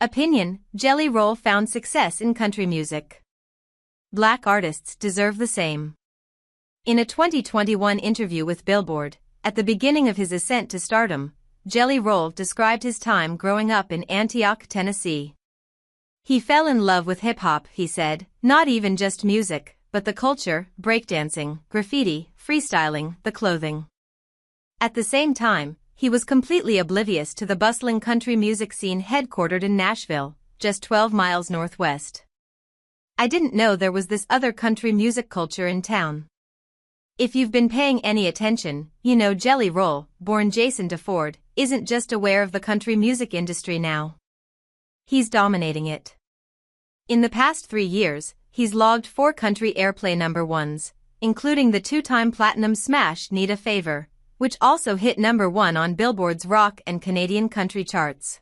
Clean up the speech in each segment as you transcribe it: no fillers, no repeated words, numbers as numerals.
Opinion: Jelly Roll found success in country music. Black artists deserve the same. In a 2021 interview with Billboard, at the beginning of his ascent to stardom, Jelly Roll described his time growing up in Antioch, Tennessee. He fell in love with hip-hop, he said, not even just music, but the culture, breakdancing, graffiti, freestyling, the clothing. At the same time, he was completely oblivious to the bustling country music scene headquartered in Nashville, just 12 miles northwest. I didn't know there was this other country music culture in town. If you've been paying any attention, you know Jelly Roll, born Jason DeFord, isn't just aware of the country music industry now. He's dominating it. In the past 3 years, he's logged 4 country airplay #1s, including the 2-time platinum smash Need a Favor, which also hit #1 on Billboard's rock and Canadian country charts.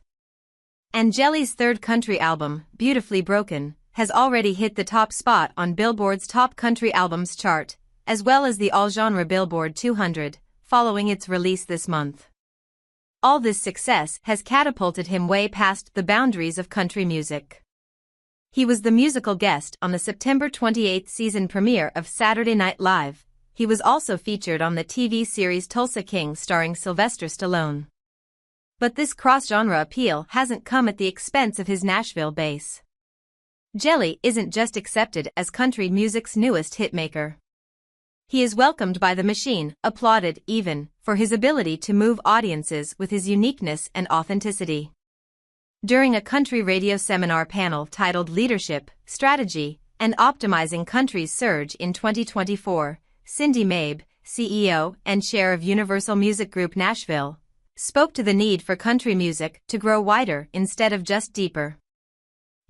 And Jelly's 3rd country album, Beautifully Broken, has already hit the top spot on Billboard's Top Country Albums chart, as well as the all-genre Billboard 200, following its release this month. All this success has catapulted him way past the boundaries of country music. He was the musical guest on the September 28 season premiere of Saturday Night Live. He was also featured on the TV series Tulsa King starring Sylvester Stallone. But this cross-genre appeal hasn't come at the expense of his Nashville base. Jelly isn't just accepted as country music's newest hitmaker. He is welcomed by the machine, applauded even, for his ability to move audiences with his uniqueness and authenticity. During a country radio seminar panel titled Leadership, Strategy, and Optimizing Country's Surge in 2024, Cindy Mabe, CEO and chair of Universal Music Group Nashville, spoke to the need for country music to grow wider instead of just deeper.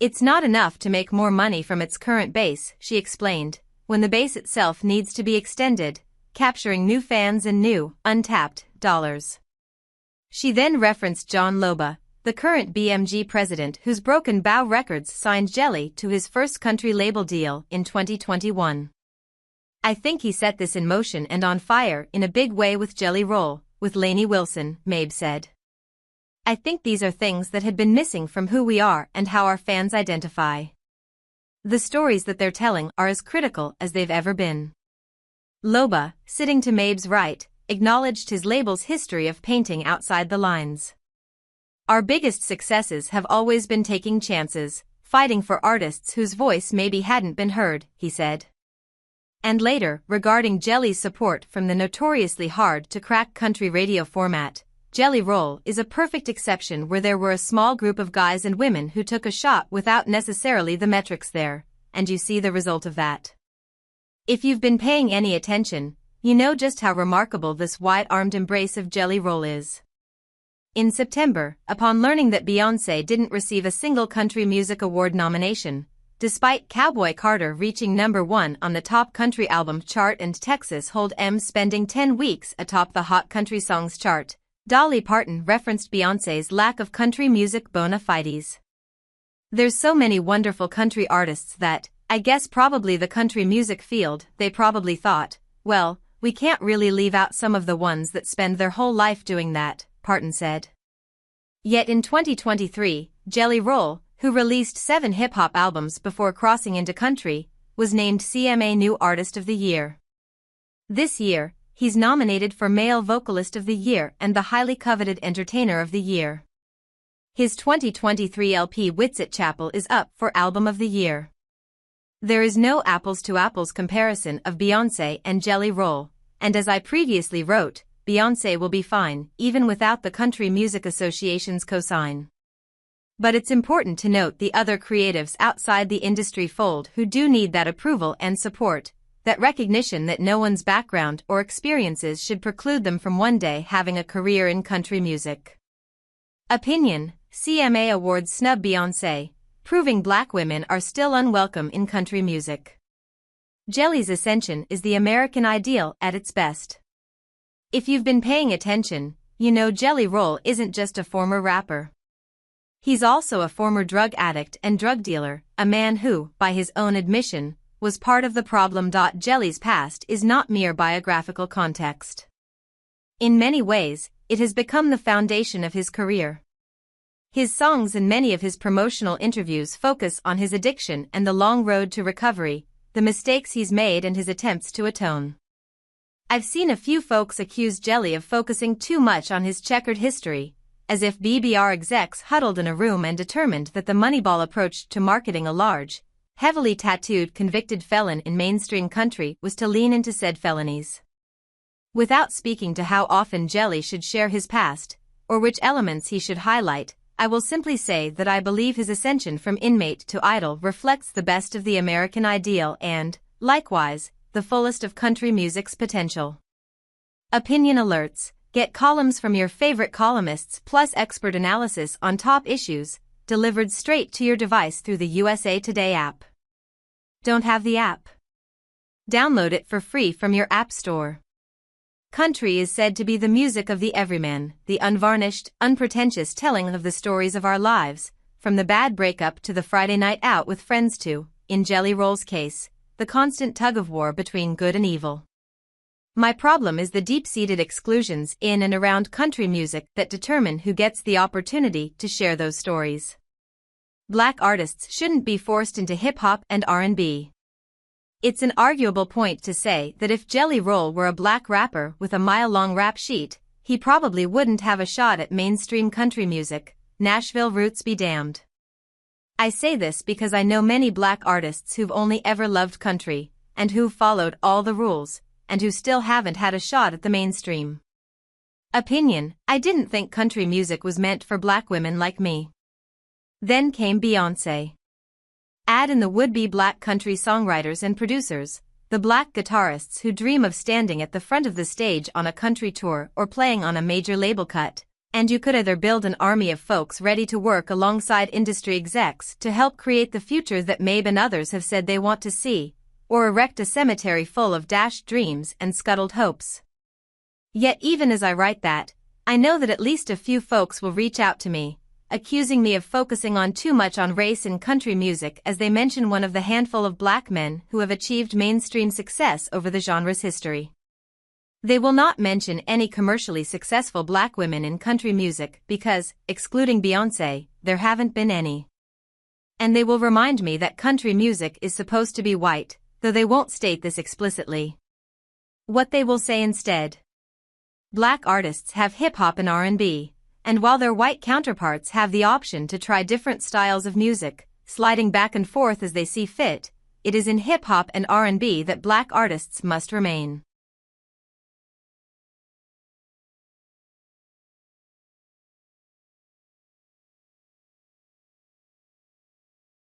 It's not enough to make more money from its current base, she explained, when the base itself needs to be extended, capturing new fans and new, untapped, dollars. She then referenced John Loba, the current BMG president whose Broken Bow Records signed Jelly to his first country label deal in 2021. I think he set this in motion and on fire in a big way with Jelly Roll, with Lainey Wilson, Mabe said. I think these are things that had been missing from who we are and how our fans identify. The stories that they're telling are as critical as they've ever been. Loba, sitting to Mabe's right, acknowledged his label's history of painting outside the lines. Our biggest successes have always been taking chances, fighting for artists whose voice maybe hadn't been heard, he said. And later, regarding Jelly's support from the notoriously hard-to-crack country radio format, Jelly Roll is a perfect exception where there were a small group of guys and women who took a shot without necessarily the metrics there, and you see the result of that. If you've been paying any attention, you know just how remarkable this wide-armed embrace of Jelly Roll is. In September, upon learning that Beyoncé didn't receive a single country music award nomination, despite Cowboy Carter reaching #1 on the Top Country Album chart and Texas Hold'em spending 10 weeks atop the Hot Country Songs chart, Dolly Parton referenced Beyoncé's lack of country music bona fides. There's so many wonderful country artists that, I guess probably the country music field, they probably thought, well, we can't really leave out some of the ones that spend their whole life doing that, Parton said. Yet in 2023, Jelly Roll, who released 7 hip-hop albums before crossing into country, was named CMA New Artist of the Year. This year, he's nominated for Male Vocalist of the Year and the highly coveted Entertainer of the Year. His 2023 LP Whitsitt Chapel is up for Album of the Year. There is no apples-to-apples comparison of Beyoncé and Jelly Roll, and as I previously wrote, Beyoncé will be fine, even without the Country Music Association's cosign. But it's important to note the other creatives outside the industry fold who do need that approval and support, that recognition that no one's background or experiences should preclude them from one day having a career in country music. Opinion: CMA Awards snub Beyoncé, proving black women are still unwelcome in country music. Jelly's ascension is the American ideal at its best. If you've been paying attention, you know Jelly Roll isn't just a former rapper. He's also a former drug addict and drug dealer, a man who, by his own admission, was part of the problem. Jelly's past is not mere biographical context. In many ways, it has become the foundation of his career. His songs and many of his promotional interviews focus on his addiction and the long road to recovery, the mistakes he's made and his attempts to atone. I've seen a few folks accuse Jelly of focusing too much on his checkered history, as if BBR execs huddled in a room and determined that the Moneyball approach to marketing a large, heavily tattooed convicted felon in mainstream country was to lean into said felonies. Without speaking to how often Jelly should share his past, or which elements he should highlight, I will simply say that I believe his ascension from inmate to idol reflects the best of the American ideal and, likewise, the fullest of country music's potential. Opinion alerts. Get columns from your favorite columnists plus expert analysis on top issues, delivered straight to your device through the USA Today app. Don't have the app? Download it for free from your app store. Country is said to be the music of the everyman, the unvarnished, unpretentious telling of the stories of our lives, from the bad breakup to the Friday night out with friends to, in Jelly Roll's case, the constant tug-of-war between good and evil. My problem is the deep-seated exclusions in and around country music that determine who gets the opportunity to share those stories. Black artists shouldn't be forced into hip-hop and R&B. It's an arguable point to say that if Jelly Roll were a black rapper with a mile-long rap sheet, he probably wouldn't have a shot at mainstream country music. Nashville roots be damned. I say this because I know many black artists who've only ever loved country, and who've followed all the rules, and who still haven't had a shot at the mainstream. Opinion. I didn't think country music was meant for black women like me. Then came Beyoncé. Add in the would-be black country songwriters and producers, the black guitarists who dream of standing at the front of the stage on a country tour or playing on a major label cut, and you could either build an army of folks ready to work alongside industry execs to help create the future that Mabe and others have said they want to see, or erect a cemetery full of dashed dreams and scuttled hopes. Yet even as I write that, I know that at least a few folks will reach out to me, accusing me of focusing on too much on race in country music as they mention one of the handful of black men who have achieved mainstream success over the genre's history. They will not mention any commercially successful black women in country music because, excluding Beyoncé, there haven't been any. And they will remind me that country music is supposed to be white, though they won't state this explicitly. What they will say instead. Black artists have hip-hop and R&B, and while their white counterparts have the option to try different styles of music, sliding back and forth as they see fit, it is in hip-hop and R&B that black artists must remain.